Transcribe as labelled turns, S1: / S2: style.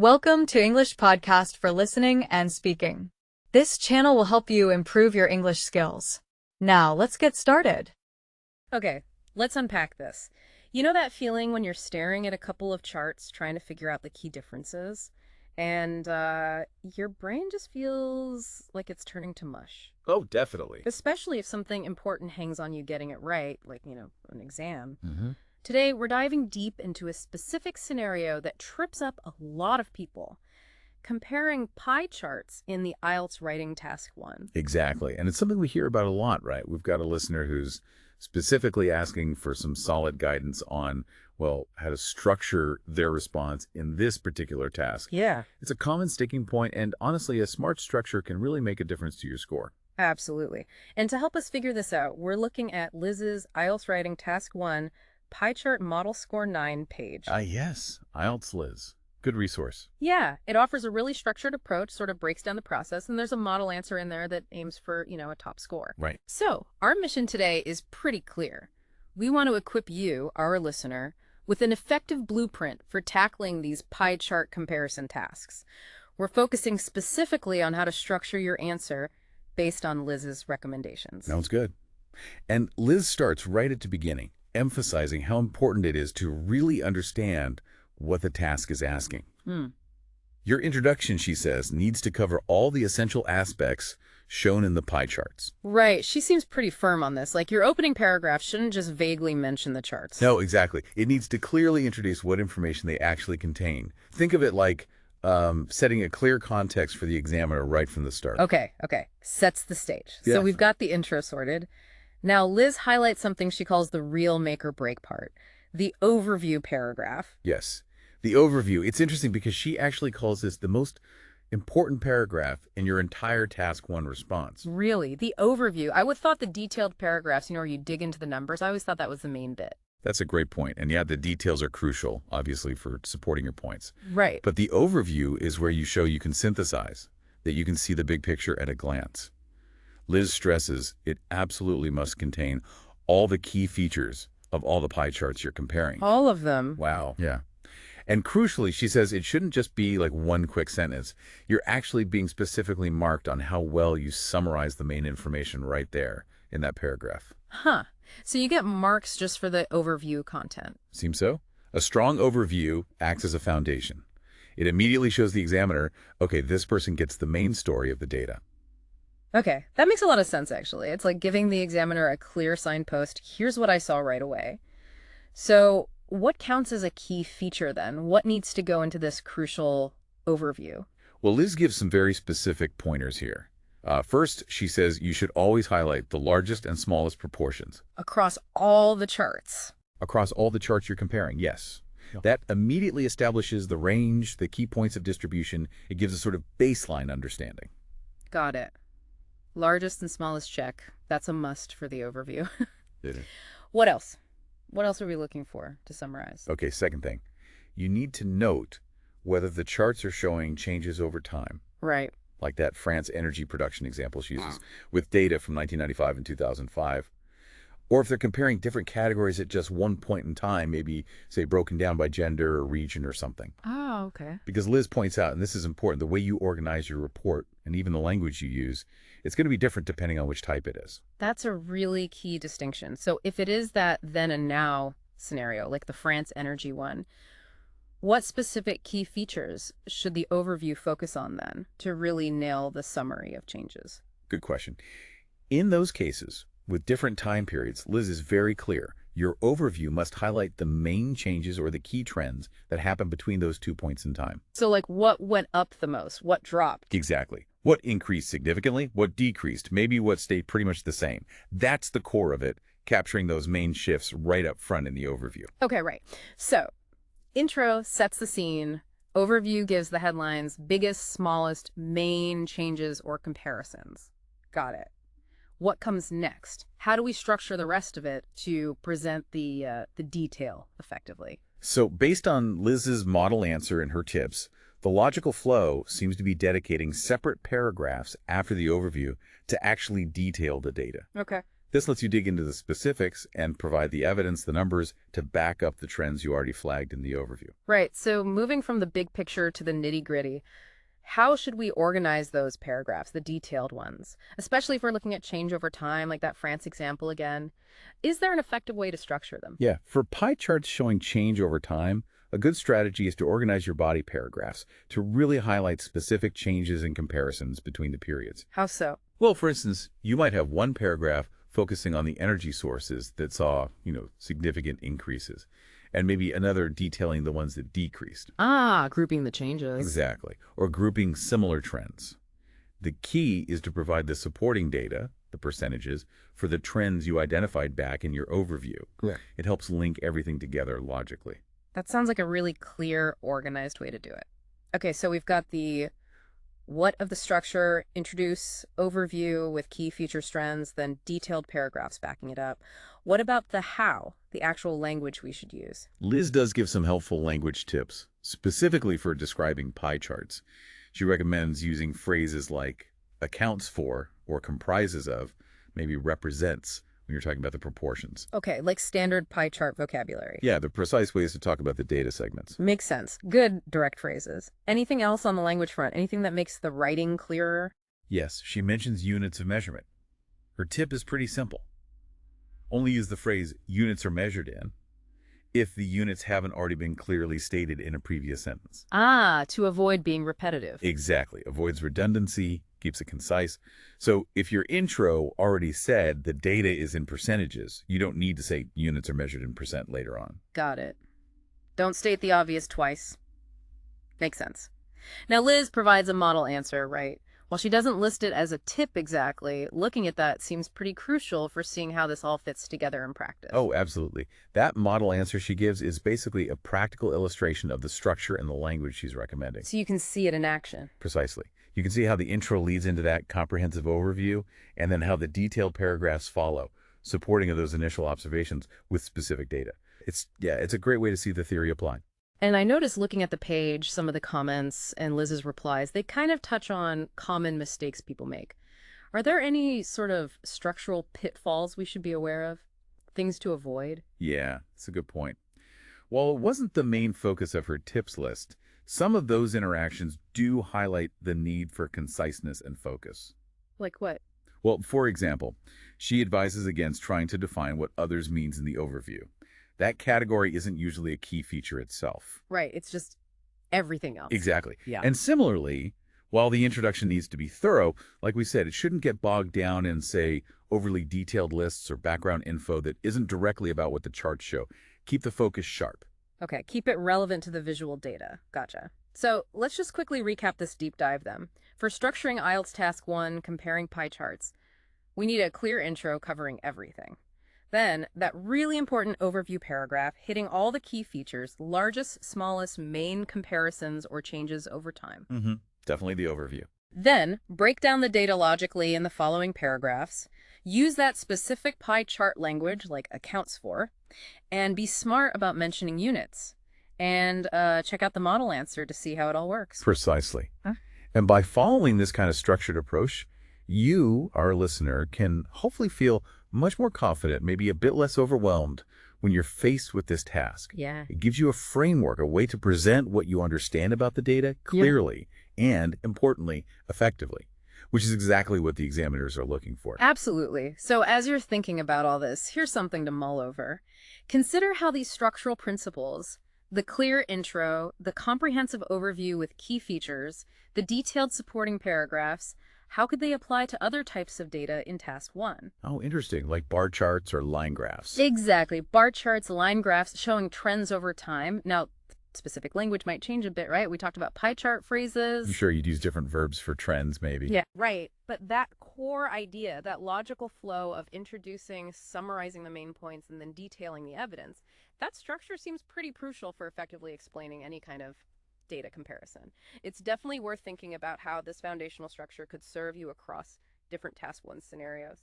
S1: Welcome to English Podcast for Listening and Speaking. This channel will help you improve your English skills. Now, let's get started.
S2: Okay, let's unpack this. You know that feeling when you're staring at a couple of charts trying to figure out the key differences? And your brain just feels like it's turning to mush.
S3: Oh, definitely.
S2: Especially if something important hangs on you getting it right, like, an exam.
S3: Mm-hmm.
S2: Today, we're diving deep into a specific scenario that trips up a lot of people. Comparing pie charts in the IELTS Writing Task 1.
S3: Exactly. And it's something we hear about a lot, right? We've got a listener who's specifically asking for some solid guidance on, well, how to structure their response in this particular task.
S2: Yeah.
S3: It's a common sticking point, and honestly, a smart structure can really make a difference to your score.
S2: Absolutely. And to help us figure this out, we're looking at Liz's IELTS Writing Task 1 Pie Chart Model Score 9 page.
S3: Yes, IELTS Liz. Good resource.
S2: Yeah, it offers a really structured approach, sort of breaks down the process, and there's a model answer in there that aims for, a top score.
S3: Right.
S2: So, our mission today is pretty clear. We want to equip you, our listener, with an effective blueprint for tackling these pie chart comparison tasks. We're focusing specifically on how to structure your answer based on Liz's recommendations.
S3: Sounds good. And Liz starts right at the beginning, emphasizing how important it is to really understand what the task is asking. Your introduction, she says, needs to cover all the essential aspects shown in the pie charts.
S2: Right. She seems pretty firm on this. Like, your opening paragraph shouldn't just vaguely mention the charts.
S3: No, exactly. It needs to clearly introduce what information they actually contain. Think of it like setting a clear context for the examiner right from the start.
S2: Okay. Sets the stage.
S3: Yeah.
S2: So we've got the intro sorted. Now, Liz highlights something she calls the real make or break part, the overview paragraph.
S3: Yes. The overview. It's interesting because she actually calls this the most important paragraph in your entire Task 1 response.
S2: Really? The overview. I would have thought the detailed paragraphs, where you dig into the numbers, I always thought that was the main bit.
S3: That's a great point. And yeah, the details are crucial, obviously, for supporting your points.
S2: Right.
S3: But the overview is where you show you can synthesize, that you can see the big picture at a glance. Liz stresses it absolutely must contain all the key features of all the pie charts you're comparing.
S2: All of them.
S3: Wow. Yeah. And crucially, she says it shouldn't just be like one quick sentence. You're actually being specifically marked on how well you summarize the main information right there in that paragraph.
S2: Huh. So you get marks just for the overview content.
S3: Seems so? A strong overview acts as a foundation. It immediately shows the examiner, okay, this person gets the main story of the data.
S2: Okay, that makes a lot of sense, actually. It's like giving the examiner a clear signpost. Here's what I saw right away. So what counts as a key feature then? What needs to go into this crucial overview?
S3: Well, Liz gives some very specific pointers here. First, she says you should always highlight the largest and smallest proportions.
S2: Across all the charts.
S3: Across all the charts you're comparing, yes. That immediately establishes the range, the key points of distribution. It gives a sort of baseline understanding.
S2: Got it. Largest and smallest check. That's a must for the overview.
S3: Did it?
S2: What else? What else are we looking for to summarize?
S3: Okay, second thing. You need to note whether the charts are showing changes over time.
S2: Right.
S3: Like that France energy production example she uses, with data from 1995 and 2005. Or if they're comparing different categories at just one point in time, maybe, say, broken down by gender or region or something.
S2: Oh, okay.
S3: Because Liz points out, and this is important, the way you organize your report and even the language you use, it's going to be different depending on which type it is.
S2: That's a really key distinction. So if it is that then and now scenario, like the France energy one, what specific key features should the overview focus on then to really nail the summary of changes?
S3: Good question. In those cases, with different time periods, Liz is very clear. Your overview must highlight the main changes or the key trends that happen between those 2 points in time.
S2: So like what went up the most? What dropped?
S3: Exactly. What increased significantly? What decreased? Maybe what stayed pretty much the same. That's the core of it, capturing those main shifts right up front in the overview.
S2: Okay, right. So intro sets the scene. Overview gives the headlines, biggest, smallest, main changes or comparisons. Got it. What comes next? How do we structure the rest of it to present the detail effectively?
S3: So based on Liz's model answer and her tips, the logical flow seems to be dedicating separate paragraphs after the overview to actually detail the data.
S2: Okay.
S3: This lets you dig into the specifics and provide the evidence, the numbers, to back up the trends you already flagged in the overview.
S2: Right, so moving from the big picture to the nitty-gritty, how should we organize those paragraphs, the detailed ones, especially if we're looking at change over time, like that France example again? Is there an effective way to structure them?
S3: Yeah, for pie charts showing change over time, a good strategy is to organize your body paragraphs to really highlight specific changes and comparisons between the periods.
S2: How so?
S3: Well, for instance, you might have one paragraph focusing on the energy sources that saw, significant increases, and maybe another detailing the ones that decreased.
S2: Ah, grouping the changes.
S3: Exactly. Or grouping similar trends. The key is to provide the supporting data, the percentages, for the trends you identified back in your overview.
S2: Yeah.
S3: It helps link everything together logically.
S2: That sounds like a really clear, organized way to do it. Okay, so we've got the what of the structure, introduce, overview with key feature trends, then detailed paragraphs backing it up. What about the how, the actual language we should use?
S3: Liz does give some helpful language tips, specifically for describing pie charts. She recommends using phrases like accounts for or comprises of, maybe represents, when you're talking about the proportions.
S2: Okay, like standard pie chart vocabulary.
S3: Yeah, the precise ways to talk about the data segments.
S2: Makes sense. Good direct phrases. Anything else on the language front? Anything that makes the writing clearer?
S3: Yes, she mentions units of measurement. Her tip is pretty simple. Only use the phrase units are measured in if the units haven't already been clearly stated in a previous sentence.
S2: Ah, to avoid being repetitive.
S3: Exactly. Avoids redundancy, keeps it concise. So if your intro already said the data is in percentages, you don't need to say units are measured in percent later on.
S2: Got it. Don't state the obvious twice. Makes sense. Now, Liz provides a model answer, right? While she doesn't list it as a tip exactly, looking at that seems pretty crucial for seeing how this all fits together in practice.
S3: Oh, absolutely. That model answer she gives is basically a practical illustration of the structure and the language she's recommending.
S2: So you can see it in action.
S3: Precisely. You can see how the intro leads into that comprehensive overview, and then how the detailed paragraphs follow, supporting of those initial observations with specific data. It's a great way to see the theory applied.
S2: And I noticed looking at the page, some of the comments and Liz's replies, they kind of touch on common mistakes people make. Are there any sort of structural pitfalls we should be aware of? Things to avoid?
S3: Yeah, that's a good point. While it wasn't the main focus of her tips list, some of those interactions do highlight the need for conciseness and focus.
S2: Like what?
S3: Well, for example, she advises against trying to define what others means in the overview. That category isn't usually a key feature itself.
S2: Right, it's just everything else.
S3: Exactly.
S2: Yeah.
S3: And similarly, while the introduction needs to be thorough, like we said, it shouldn't get bogged down in, say, overly detailed lists or background info that isn't directly about what the charts show. Keep the focus sharp.
S2: Okay, keep it relevant to the visual data. Gotcha. So let's just quickly recap this deep dive then. For structuring IELTS Task 1, comparing pie charts, we need a clear intro covering everything. Then, that really important overview paragraph hitting all the key features, largest, smallest, main comparisons or changes over time.
S3: Definitely the overview.
S2: Then, break down the data logically in the following paragraphs. Use that specific pie chart language, like accounts for, and be smart about mentioning units. And check out the model answer to see how it all works.
S3: Precisely. And by following this kind of structured approach, you, our listener, can hopefully feel much more confident, maybe a bit less overwhelmed when you're faced with this task.
S2: Yeah.
S3: It gives you a framework, a way to present what you understand about the data clearly and, importantly, effectively, which is exactly what the examiners are looking for.
S2: Absolutely. So as you're thinking about all this, here's something to mull over. Consider how these structural principles, the clear intro, the comprehensive overview with key features, the detailed supporting paragraphs, how could they apply to other types of data in Task 1?
S3: Oh, interesting, like bar charts or line graphs.
S2: Exactly. Bar charts, line graphs showing trends over time. Now, specific language might change a bit, right? We talked about pie chart phrases.
S3: I'm sure you'd use different verbs for trends, maybe.
S2: Yeah, right. But that core idea, that logical flow of introducing, summarizing the main points, and then detailing the evidence, that structure seems pretty crucial for effectively explaining any kind of data comparison. It's definitely worth thinking about how this foundational structure could serve you across different Task 1 scenarios.